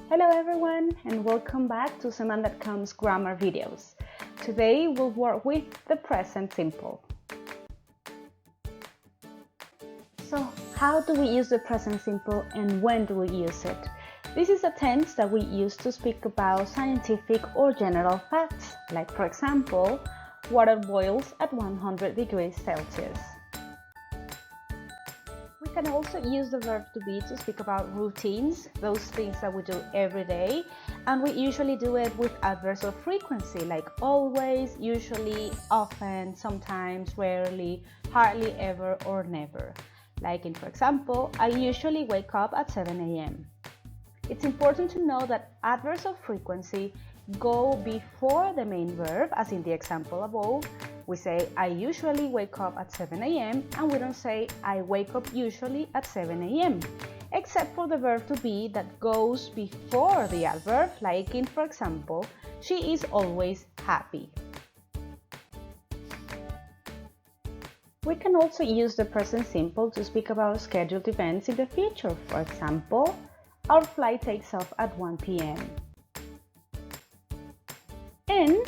Hello everyone and welcome back to Seman.com's grammar videos. Today we'll work with the present simple. So how do we use the present simple and when do we use it? This is a tense that we use to speak about scientific or general facts, like for example, water boils at 100 degrees Celsius. We can also use the verb to be to speak about routines, those things that we do every day, and we usually do it with adverbs of frequency like always, usually, often, sometimes, rarely, hardly ever, or never. Like in, for example, I usually wake up at 7 a.m. It's important to know that adverbs of frequency go before the main verb, as in the example above. We say, I usually wake up at 7 a.m. and we don't say, I wake up usually at 7 a.m. except for the verb to be that goes before the adverb, like in, for example, she is always happy. We can also use the present simple to speak about scheduled events in the future. For example, our flight takes off at 1 p.m. And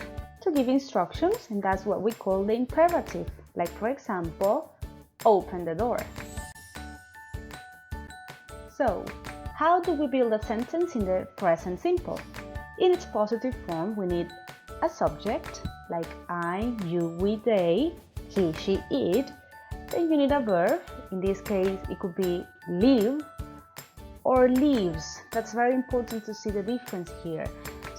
to give instructions, and that's what we call the imperative, like for example, open the door. So, how do we build a sentence in the present simple? In its positive form, we need a subject, like I, you, we, they, he, she, it. Then you need a verb, in this case it could be live or leaves. That's very important to see the difference here.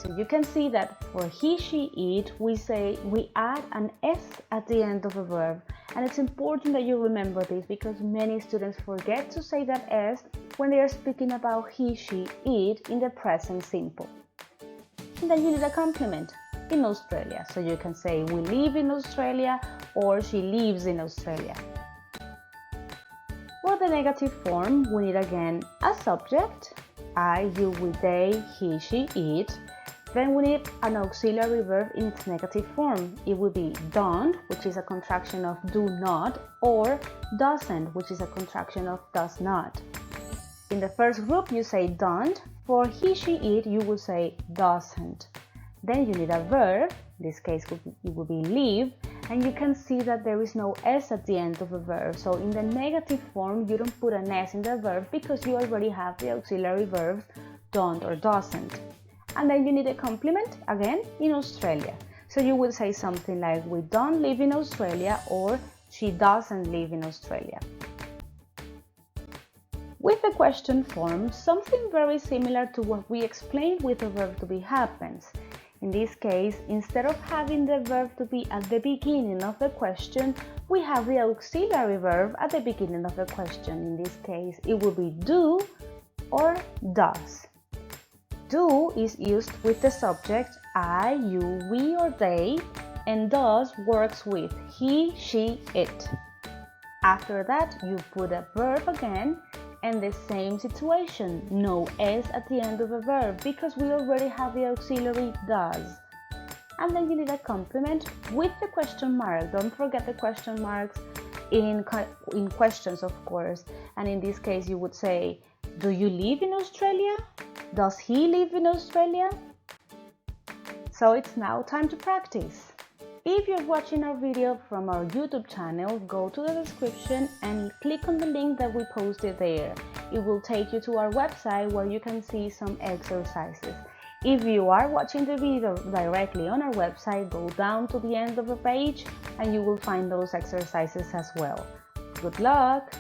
So you can see that for he, she, it, we add an S at the end of a verb. And it's important that you remember this because many students forget to say that S when they are speaking about he, she, it in the present simple. And then you need a complement in Australia. So you can say we live in Australia or she lives in Australia. For the negative form, we need again a subject, I, you, we, they, he, she, it. Then we need an auxiliary verb in its negative form. It will be don't, which is a contraction of do not, or doesn't, which is a contraction of does not. In the first group, you say don't. For he, she, it, you will say doesn't. Then you need a verb. In this case, it will be live. And you can see that there is no S at the end of a verb. So in the negative form, you don't put an S in the verb because you already have the auxiliary verbs don't or doesn't. And then you need a complement, again, in Australia. So you will say something like, we don't live in Australia, or she doesn't live in Australia. With the question form, something very similar to what we explained with the verb to be happens. In this case, instead of having the verb to be at the beginning of the question, we have the auxiliary verb at the beginning of the question. In this case, it will be do or does. Do is used with the subject I, you, we, or they, and does works with he, she, it. After that, you put a verb again and the same situation, no S at the end of a verb because we already have the auxiliary does. And then you need a complement with the question mark. Don't forget the question marks in questions, of course. And in this case, you would say, do you live in Australia? Does he live in Australia? So it's now time to practice. If you're watching our video from our YouTube channel, go to the description and click on the link that we posted there. It will take you to our website where you can see some exercises. If you are watching the video directly on our website, go down to the end of the page and you will find those exercises as well. Good luck!